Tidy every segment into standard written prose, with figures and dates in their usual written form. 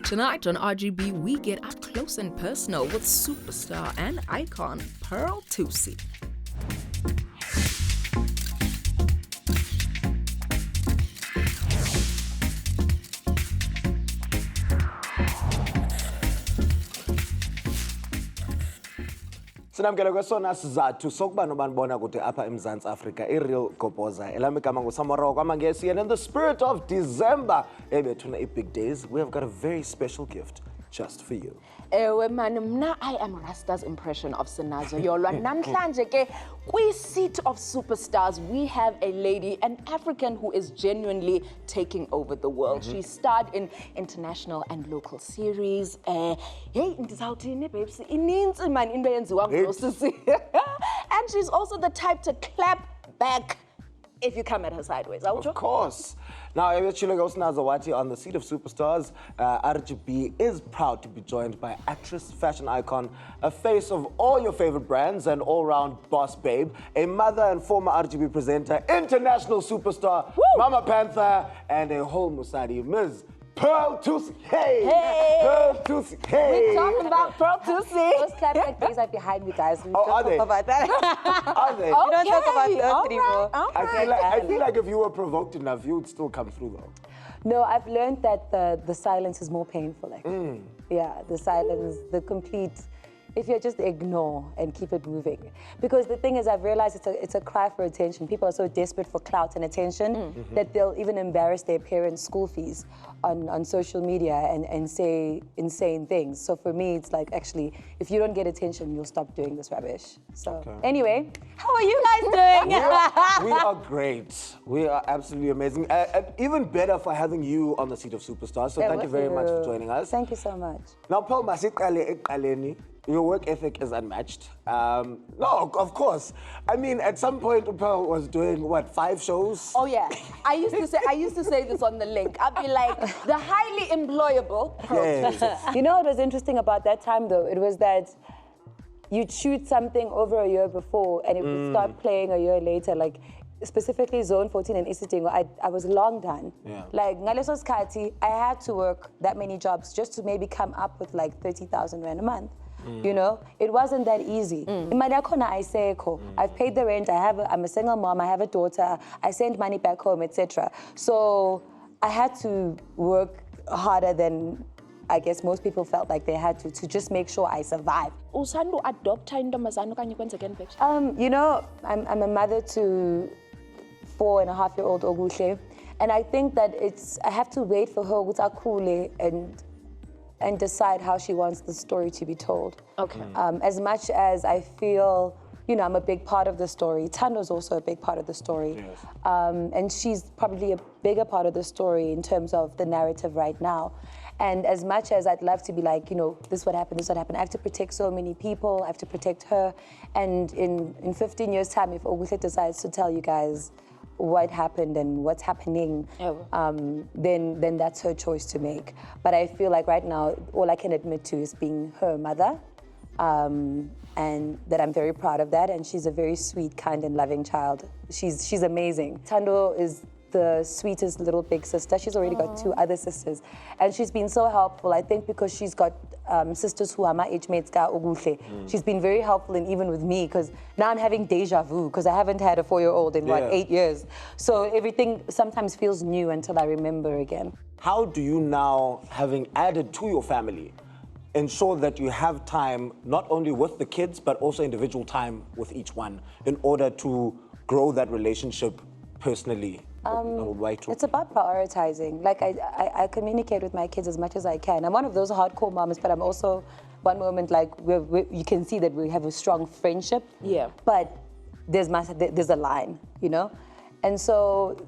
Tonight on RGB, we get up close and personal with superstar and icon Pearl Thusi. Sinamkela kwesona sizathu sokuba nobanibona kude apha eMzantsi Afrika iReal Goboza elami igama nguSamaro kwamangesi, and in the spirit of December ebethuna big days, we have got a very special gift just for you. I am Rasta's impression of Sinazo Yolwa. Namhlanje ke kwi-seat of superstars, we have a lady, an African who is genuinely taking over the world. She starred in international and local series. Hey, ndizawuthini babes? Ininzi man into eyenziwa ngosisi. And she's also the type to clap back if you come at her sideways. Of course. Now, on the seat of superstars, RGB is proud to be joined by actress, fashion icon, a face of all your favorite brands, and all-round boss babe, a mother and former RGB presenter, international superstar, Mama Panther, and a whole Musadi, Ms. Pearl Thusi. Hey! Hey! Pearl Thusi. Hey! We're talking about Pearl Thusi. Those clap like these are behind me, guys. We Oh, don't are talk they? about that. Are they? We don't talk about those all anymore. right, all I feel like if you were provoked enough, you would still come through though. No, I've learned that the silence is more painful. Yeah, the silence, the complete. If you just ignore and keep it moving, because the thing is, I've realized it's a cry for attention. People are so desperate for clout and attention that they'll even embarrass their parents' school fees on social media and say insane things. So for me, it's like, actually, if you don't get attention, you'll stop doing this rubbish. So anyway, how are you guys doing? We are great. We are absolutely amazing. And even better for having you on the seat of superstars. So thank you very much for joining us. Thank you so much. Now, Paul, your work ethic is unmatched. No, of course. I mean, at some point, Pearl was doing, what, 5 shows? Oh yeah, I used to say this on the link. I'd be like, the highly employable Pearl Thusi. You know what was interesting about that time, though? It was that you'd shoot something over a year before, and it would start playing a year later. Like, specifically Zone 14 and Isitingo, I was long done. Yeah. Like, ngaleso skati, I had to work that many jobs just to maybe come up with like 30,000 rand a month. You know, it wasn't that easy. I've paid the rent, I'm a single mom, I have a daughter, I send money back home, etc. So I had to work harder than I guess most people felt like they had to just make sure I survive. You know, I'm a mother to 4.5-year-old Ogushe, and I think that I have to wait for her and decide how she wants the story to be told. Okay. As much as I feel, you know, I'm a big part of the story, Tando's also a big part of the story. Yes. And she's probably a bigger part of the story in terms of the narrative right now. And as much as I'd love to be like, you know, this would happen, I have to protect so many people, I have to protect her. And in 15 years' time, if Ogushe decides to tell you guys what happened and what's happening, then that's her choice to make. But I feel like right now, all I can admit to is being her mother, and that I'm very proud of that. And she's a very sweet, kind, and loving child. She's amazing. Tando is the sweetest little big sister. She's already got 2 other sisters. And she's been so helpful, I think, because she's got sisters who are my age mates, She's been very helpful, and even with me, because now I'm having deja vu, because I haven't had a 4-year-old in, 8 years. So everything sometimes feels new until I remember again. How do you now, having added to your family, ensure that you have time not only with the kids, but also individual time with each one in order to grow that relationship personally? It's about prioritizing. Like, I communicate with my kids as much as I can. I'm one of those hardcore moms, but I'm also one moment like you can see that we have a strong friendship. Yeah. But there's a line, you know? And so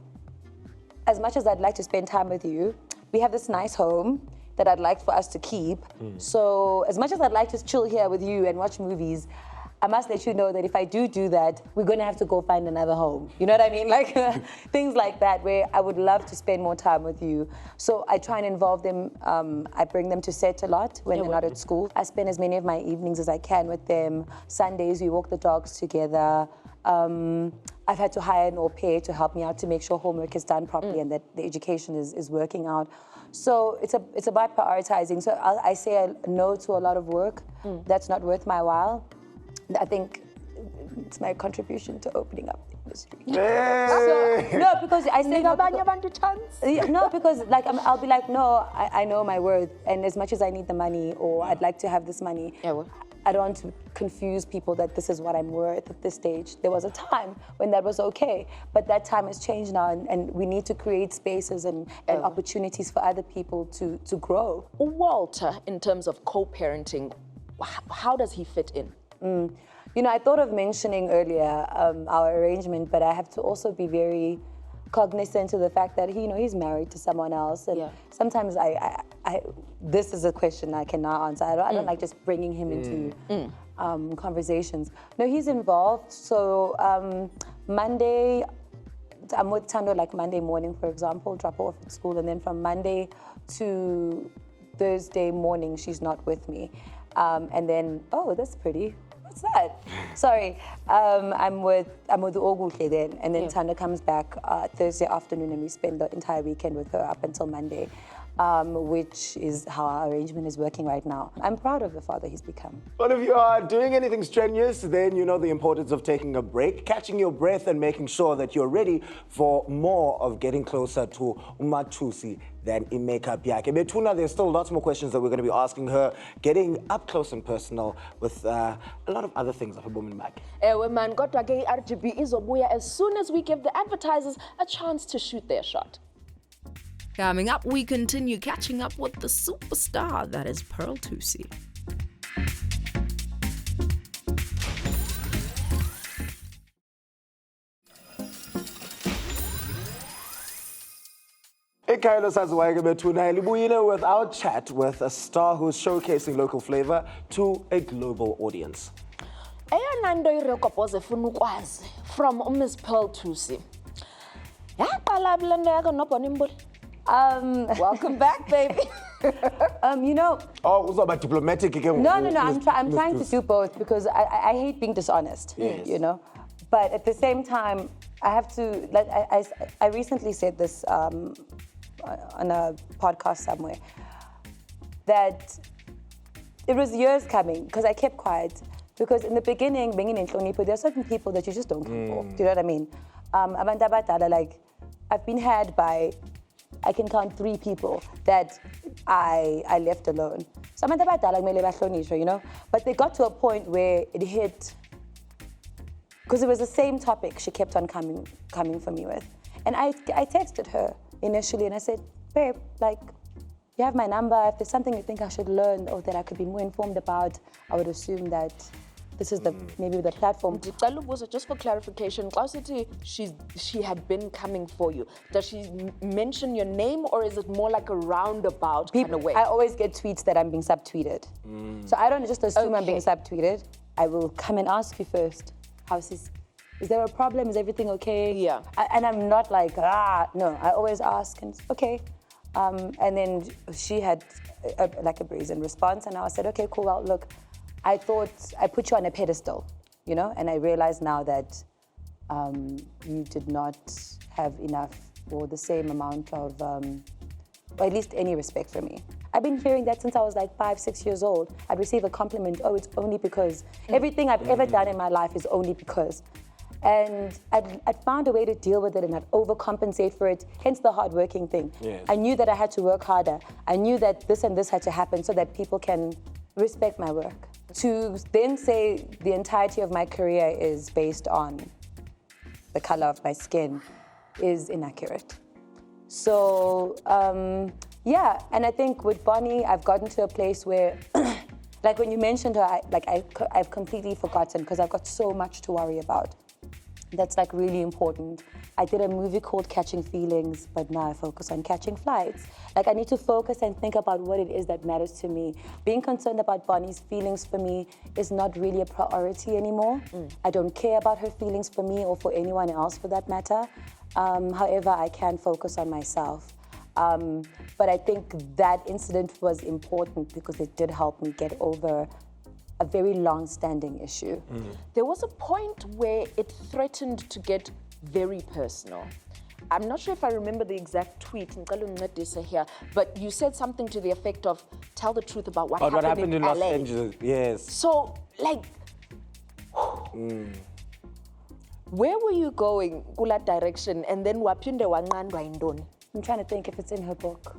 as much as I'd like to spend time with you, we have this nice home that I'd like for us to keep. So as much as I'd like to chill here with you and watch movies, I must let you know that if I do that, we're gonna have to go find another home. You know what I mean? Like things like that, where I would love to spend more time with you. So I try and involve them. I bring them to set a lot when they're not at school. I spend as many of my evenings as I can with them. Sundays, we walk the dogs together. I've had to hire an au pair to help me out to make sure homework is done properly and that the education is working out. So it's about prioritizing. So I say no to a lot of work that's not worth my while. I think it's my contribution to opening up the industry. Hey. No, because I say no, because like I'll be like, no, I know my worth, and as much as I need the money or I'd like to have this money, I don't want to confuse people that this is what I'm worth at this stage. There was a time when that was okay, but that time has changed now, and we need to create spaces and opportunities for other people to grow. Walter, in terms of co-parenting, how does he fit in? You know, I thought of mentioning earlier our arrangement, but I have to also be very cognizant of the fact that he's married to someone else, and sometimes this is a question I cannot answer. I don't like just bringing him into conversations. No, he's involved. So Monday, I'm with Tando like Monday morning, for example, drop her off at school, and then from Monday to Thursday morning, she's not with me. And then, oh, that's pretty. What's that? Sorry, I'm with Oguhle then, and then Tanda comes back Thursday afternoon, and we spend the entire weekend with her up until Monday, which is how our arrangement is working right now. I'm proud of the father he's become. But if you are doing anything strenuous, then you know the importance of taking a break, catching your breath, and making sure that you're ready for more of getting closer to uMaThusi than in makeup yakhe. Betuna, there's still lots more questions that we're going to be asking her, getting up close and personal with a lot of other things of a woman back. Man, kodwa ke RGB izobuya as soon as we give the advertisers a chance to shoot their shot. Coming up, we continue catching up with the superstar that is Pearl Thusi. Ekayelo saziwayo Betuna libuyile with our chat with a star who's showcasing local flavor to a global audience. Eyona nto iReal Goboza efuna ukwazi from Miss Pearl Thusi. Yaqala le nto yakho noBonnie Mbuli? Welcome back, baby. You know. Oh, uzawuba diplomatic again. No. I'm trying to do both because I hate being dishonest. Yes. You know, but at the same time, I have to. Like I recently said this on a podcast somewhere that it was years coming because I kept quiet because in the beginning, being in Nhlonipho, there are certain people that you just don't come for. Do you know what I mean? Abantu abadala, like I've been had by. I can count 3 people that I left alone. So abantu abadala kumele bahlonishwe, you know? But they got to a point where it hit, because it was the same topic she kept on coming for me with. And I texted her initially and I said, babe, like, you have my number. If there's something you think I should learn or that I could be more informed about, I would assume that this is maybe the platform. Just for clarification, she had been coming for you. Does she mention your name or is it more like a roundabout kind of way? I always get tweets that I'm being subtweeted. So I don't just assume I'm being subtweeted. I will come and ask you first. Is there a problem? Is everything okay? Yeah. And I'm not like, no. I always ask and it's okay. And then she had like a brazen response and I said, okay, cool, well, look, I thought I put you on a pedestal, you know, and I realize now that you did not have enough or the same amount of, or at least any respect for me. I've been hearing that since I was like 5, 6 years old. I'd receive a compliment, oh, it's only because. Everything I've ever done in my life is only because. And I'd found a way to deal with it and I'd overcompensate for it, hence the hardworking thing. Yes. I knew that I had to work harder. I knew that this and this had to happen so that people can respect my work. To then say the entirety of my career is based on the color of my skin is inaccurate. So, yeah, and I think with Bonnie, I've gotten to a place where, like when you mentioned her, I've completely forgotten because I've got so much to worry about. That's like really important. I did a movie called Catching Feelings, but now I focus on catching flights. Like I need to focus and think about what it is that matters to me. Being concerned about Bonnie's feelings for me is not really a priority anymore. I don't care about her feelings for me or for anyone else for that matter. However, I can focus on myself. But I think that incident was important because it did help me get over a very long-standing issue. There was a point where it threatened to get very personal. I'm not sure if I remember the exact tweet, here, but you said something to the effect of, tell the truth about what happened in Los LA. Angeles, yes. So, like, where were you going, kula direction, and then wapinde wanqandwa indoni? I'm trying to think if it's in her book.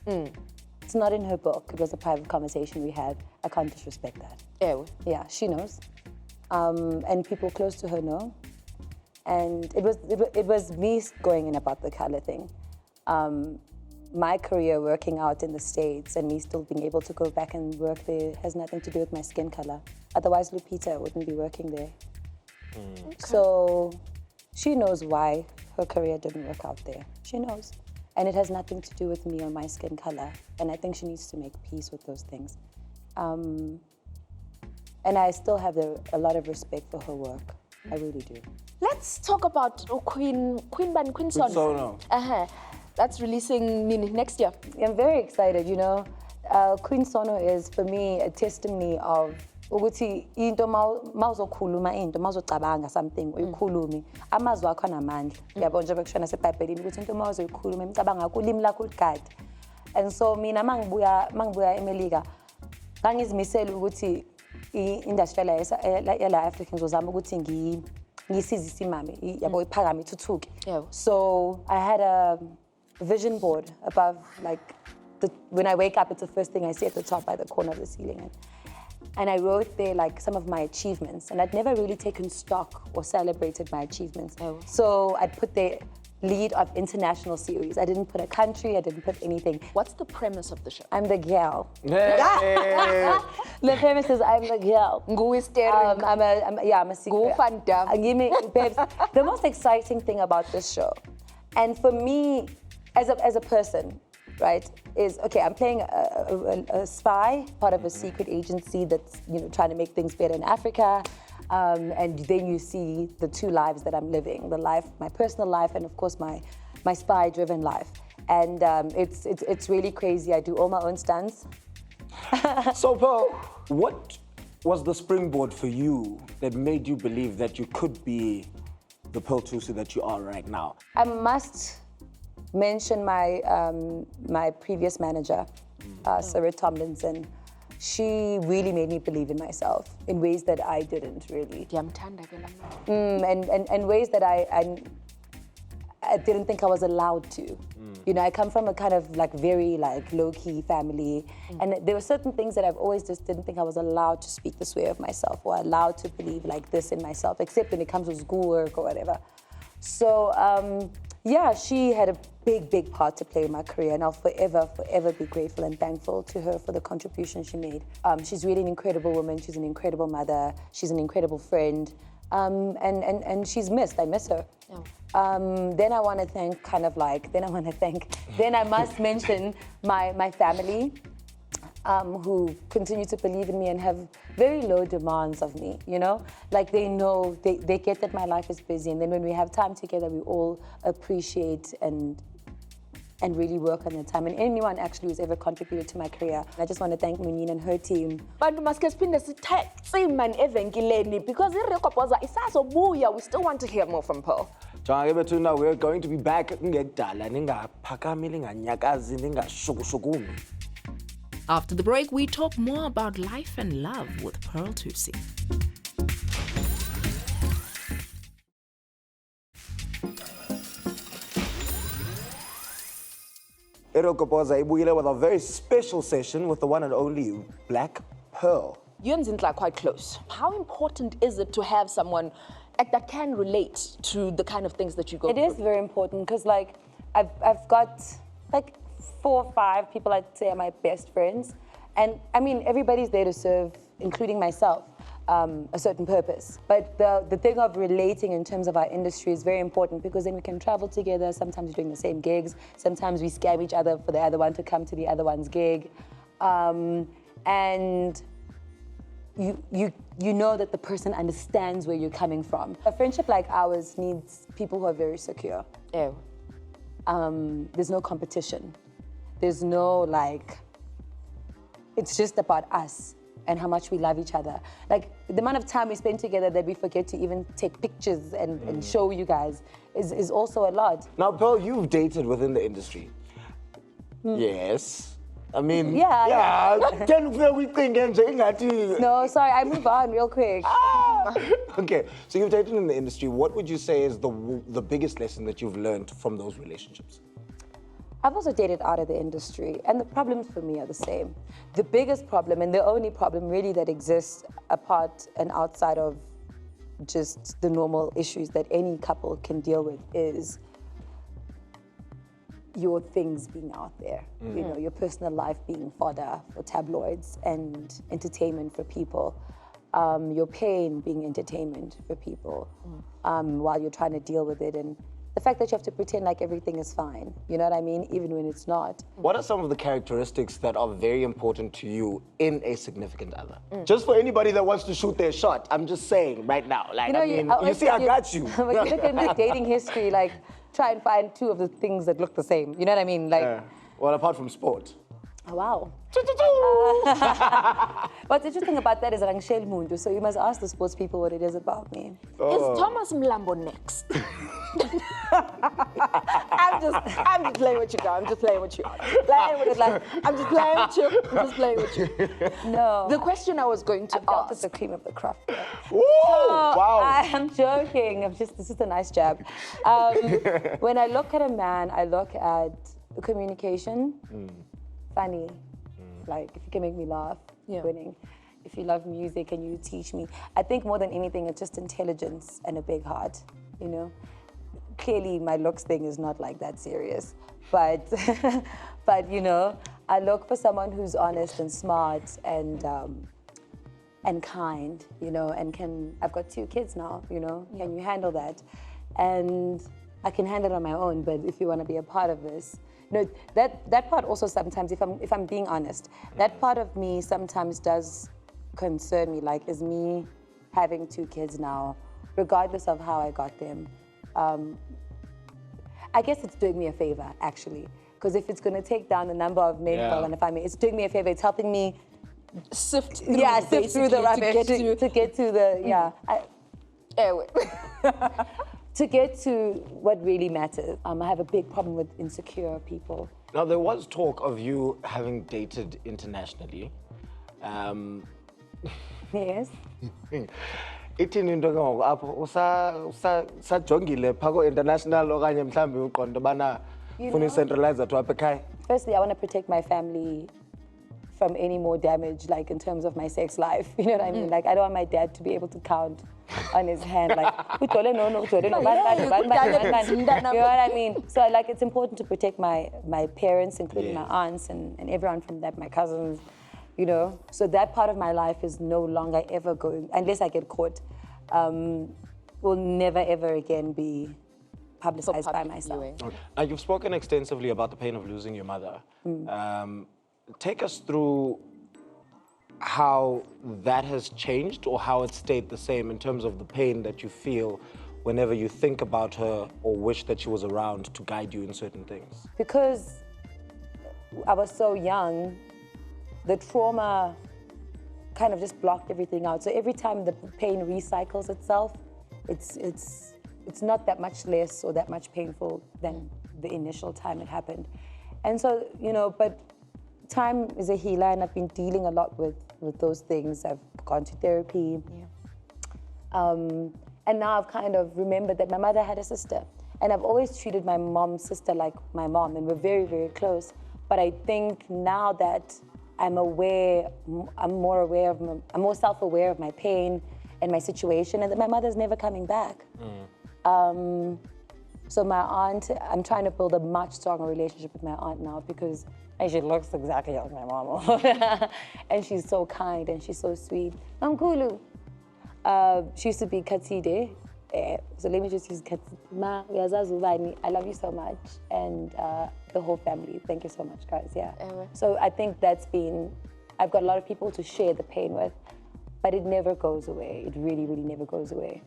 It's not in her book. It was a private conversation we had. I can't disrespect that. Ewe. Yeah, she knows. And people close to her know. And it was me going in about the color thing. My career working out in the States and me still being able to go back and work there has nothing to do with my skin color. Otherwise, Lupita wouldn't be working there. Okay. So she knows why her career didn't work out there. She knows. And it has nothing to do with me or my skin color. And I think she needs to make peace with those things. And I still have a lot of respect for her work. I really do. Let's talk about Queen Sono. Sono. That's releasing next year. I'm very excited, you know. Queen Sono is, for me, a testimony of ukuthi into mawuzokhuluma into mawuzocabanga something uyikhulumi amazwi akho anamandla yabo njengoba kushona seBhayibhelini ukuthi into mawuzoyikhuluma emicabanga kulimi lakho uligade. And so mina mangibuya eMelika ngangizimisela ukuthi i-industry yala Africa ngizozama ukuthi ngisizise imami yabo iphakame ithuthuke. So I had a vision board above, like, when I wake up, it's the first thing I see at the top by the corner of the ceiling. And I wrote there, like, some of my achievements. And I'd never really taken stock or celebrated my achievements. So I'd put the lead of international series. I didn't put a country, I didn't put anything. What's the premise of the show? I'm the girl. Hey. The premise is I'm the girl. I'm a secret. Give me, babes, the most exciting thing about this show, and for me, as a person, right, is, okay, I'm playing a spy, part of a secret agency that's, you know, trying to make things better in Africa. And then you see the two lives that I'm living, my personal life, and of course my spy-driven life. And it's really crazy. I do all my own stunts. So, Pearl, what was the springboard for you that made you believe that you could be the Pearl Thusi that you are right now? I must mention my previous manager, Sarah Tomlinson. She really made me believe in myself in ways that I didn't really. And ways that I didn't think I was allowed to. You know, I come from a kind of like very like low-key family, and there were certain things that I've always just didn't think I was allowed to speak this way of myself or allowed to believe like this in myself, except when it comes to schoolwork or whatever. So yeah, she had a big part to play in my career, and I'll forever be grateful and thankful to her for the contribution she made. She's really an incredible woman. She's an incredible mother. She's an incredible friend. And she's missed. I miss her. Then I want to thank then I must mention my family, who continue to believe in me and have very low demands of me, you know? Like, they know, they get that my life is busy, and then when we have time together, we all appreciate and really work on the time. And anyone actually who's ever contributed to my career, I just want to thank Munine and her team. But we must spend because Real Goboza isazobuya. We still want to hear more from Pearl. Now we're going to be back. After the break, we talk more about life and love with Pearl Thusi. Real Goboza ibuyile with a very special session with the one and only Black Pearl. You and Zintle are quite close. How important is it to have someone that can relate to the kind of things that you go through? It is very important because, like, I've got like 4 or 5 people I'd say are my best friends, and I mean everybody's there to serve, including myself, a certain purpose. But the thing of relating in terms of our industry is very important because then we can travel together. Sometimes we're doing the same gigs. Sometimes we scam each other for the other one to come to the other one's gig, and you know that the person understands where you're coming from. A friendship like ours needs people who are very secure. Yeah. There's no competition. There's no, like, it's just about us. and how much we love each other. Like the amount of time we spend together that we forget to even take pictures and show you guys is also a lot. Now, Pearl, you've dated within the industry. Yes. I mean, Yeah. Can we think No, sorry, I move on real quick. Okay, so you've dated in the industry. What would you say is the biggest lesson that you've learned from those relationships? I've also dated out of the industry, and the problems for me are the same. The biggest problem, and the only problem really that exists apart and outside of just the normal issues that any couple can deal with, is your things being out there, you know, your personal life being fodder for tabloids and entertainment for people, your pain being entertainment for people while you're trying to deal with it, and the fact that you have to pretend like everything is fine, you know what I mean, even when it's not. What are some of the characteristics that are very important to you in a significant other? Just for anybody that wants to shoot their shot, I'm just saying right now. Like, You know, you see, I got you. When you look at my dating history, like, try and find two of the things that look the same. You know what I mean? Like, Well, apart from sport. oh, wow. What's interesting about that is that I'm Shell Mundu, so you must ask the sports people what it is about me. Is Thomas Mlambo next? I'm just playing with you, girl. I'm just playing with you. I'm just playing with you. No. The question I was going to I've dealt with ask. the cream of the crop. Woo! Wow. I am joking. It's just a nice jab. When I look at a man, I look at communication, funny, like if you can make me laugh, winning. If you love music and you teach me. I think more than anything, it's just intelligence and a big heart, you know? Clearly, my looks thing is not like that serious, but, but you know, I look for someone who's honest and smart and kind, you know, and I've got 2 kids now, you know, can you handle that? And I can handle it on my own, but if you want to be a part of this, no, that part also sometimes, if I'm being honest, that part of me sometimes does concern me, like, is me having 2 kids now, regardless of how I got them. I guess it's doing me a favor, actually, because if it's going to take down the number of men in the family, it's doing me a favor. It's helping me Sift through, sift through the rubbish to get to the to get to what really matters. I have a big problem with insecure people. Now, there was talk of you having dated internationally. Yes. Ithini into ke ngoku apho usajongile phako international okanye mhlambi uqonda bana ufuna centralizer to apha ekhaya? Firstly, I want to protect my family from any more damage, like in terms of my sex life. You know what I mean? Like, I don't want my dad to be able to count on his hand, like, you know what I mean? So, like, it's important to protect my parents, including my aunts and everyone from that, my cousins, you know? So that part of my life is no longer ever going, unless I get caught, will never ever again be publicized by myself. Okay. Now, you've spoken extensively about the pain of losing your mother. Take us through how that has changed or how it stayed the same in terms of the pain that you feel whenever you think about her or wish that she was around to guide you in certain things. Because I was so young, the trauma kind of just blocked everything out. So every time the pain recycles itself, it's not that much less or that much painful than the initial time it happened. And so, you know, but time is a healer, and I've been dealing a lot with those things. I've gone to therapy. And now I've kind of remembered that my mother had a sister. And I've always treated my mom's sister like my mom, and we're very, very close. But I think now that I'm more self-aware of my pain and my situation, and that my mother's never coming back. So my aunt, I'm trying to build a much stronger relationship with my aunt now, because she looks exactly like my mama. And she's so kind and she's so sweet. Mamkulu. She used to be Katide. So let me just use Katide. Ma, I love you so much. And the whole family. Thank you so much, guys. Yeah. So I think I've got a lot of people to share the pain with, but it never goes away. It really, really never goes away.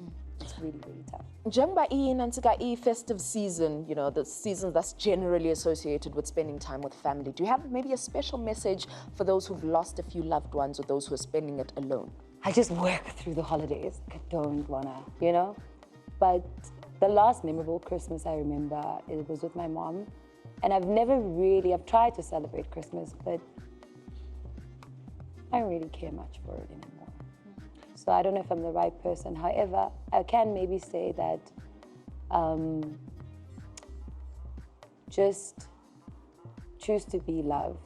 it's really, really tough. Njengoba inansika festive season, you know, the season that's generally associated with spending time with family. Do you have maybe a special message for those who've lost a few loved ones or those who are spending it alone? I just work through the holidays. I don't wanna, you know? But the last memorable Christmas I remember, it was with my mom. And I've tried to celebrate Christmas, but I don't really care much for it anymore. So I don't know if I'm the right person. However, I can maybe say that just choose to be love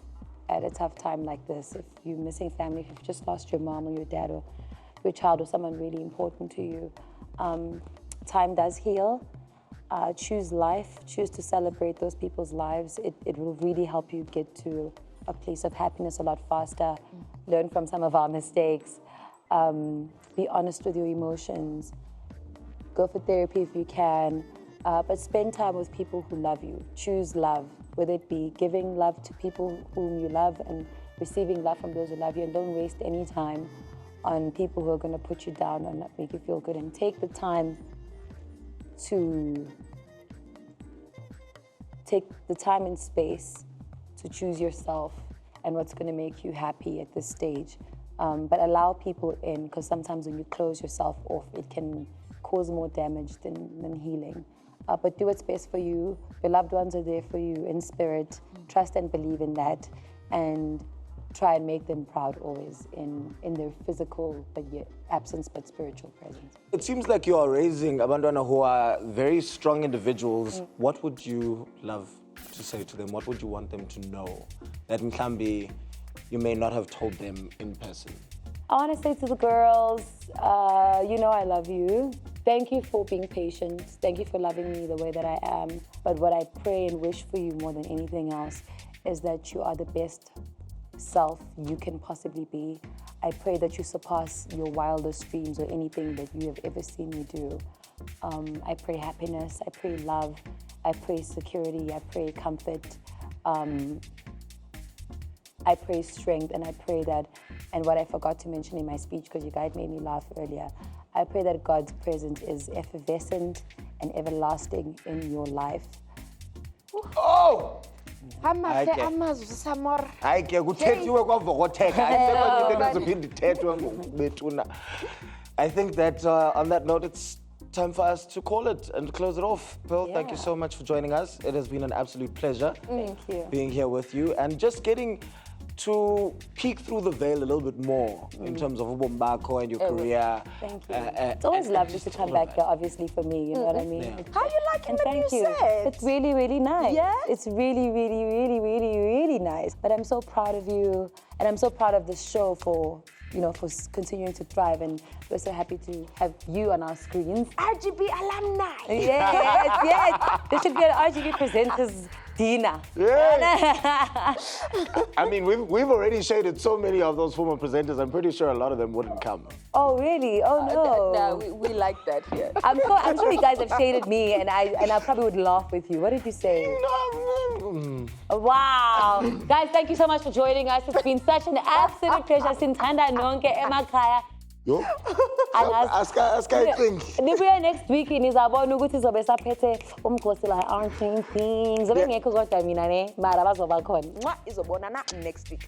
at a tough time like this. If you're missing family, if you've just lost your mom or your dad or your child or someone really important to you, time does heal. Choose life, choose to celebrate those people's lives. It will really help you get to a place of happiness a lot faster. Learn from some of our mistakes. Be honest with your emotions. Go for therapy if you can. But spend time with people who love you. Choose love, whether it be giving love to people whom you love and receiving love from those who love you. And don't waste any time on people who are going to put you down or not make you feel good. And take the time and space to choose yourself and what's going to make you happy at this stage. But allow people in, because sometimes when you close yourself off, it can cause more damage than healing. But do what's best for you. Your loved ones are there for you in spirit. Trust and believe in that. And try and make them proud always in their physical but yet absence but spiritual presence. It seems like you are raising abantwana who are very strong individuals. What would you love to say to them? What would you want them to know that mhlambi you may not have told them in person? I want to say to the girls, you know I love you. Thank you for being patient. Thank you for loving me the way that I am. But what I pray and wish for you more than anything else is that you are the best self you can possibly be. I pray that you surpass your wildest dreams or anything that you have ever seen me do. I pray happiness, I pray love, I pray security, I pray comfort, I pray strength, and I pray that, and what I forgot to mention in my speech because you guys made me laugh earlier, I pray that God's presence is effervescent and everlasting in your life. Oh! Amahle amazwi samor. Hayi ke kuthethiwe kwavokotheka. Ayisekho into ezophinde ithethwe ngobethuna. I think that on that note, it's time for us to call it and close it off. Pearl, thank you so much for joining us. It has been an absolute pleasure being here with you and just getting to peek through the veil a little bit more in terms of Ubombako and your career. Thank you. It's always lovely to come back here, obviously, for me, you know what I mean? Yeah. How you liking the new Thank you. set? It's really, really nice. Yeah? It's really, really, really, really, really nice. But I'm so proud of you, and I'm so proud of this show for continuing to thrive, and we're so happy to have you on our screens. RGB alumni. Yes. There should be an RGB presenters dinner. Yeah. I mean, we've already shaded so many of those former presenters. I'm pretty sure a lot of them wouldn't come. Oh, really? Oh, no. No, we like that here. I'm sure you guys have shaded me, and I probably would laugh with you. What did you say? Wow. Guys, thank you so much for joining us. It's been such an absolute pleasure. Sinthanda nonke emakhaya. Yo. Ask I think. Nibuya next week nizabona ukuthi zobe saphethe umkhosi la aren't things. Zobe ngekho kodwa mina ne mara bazoba khona. Izobonana next week.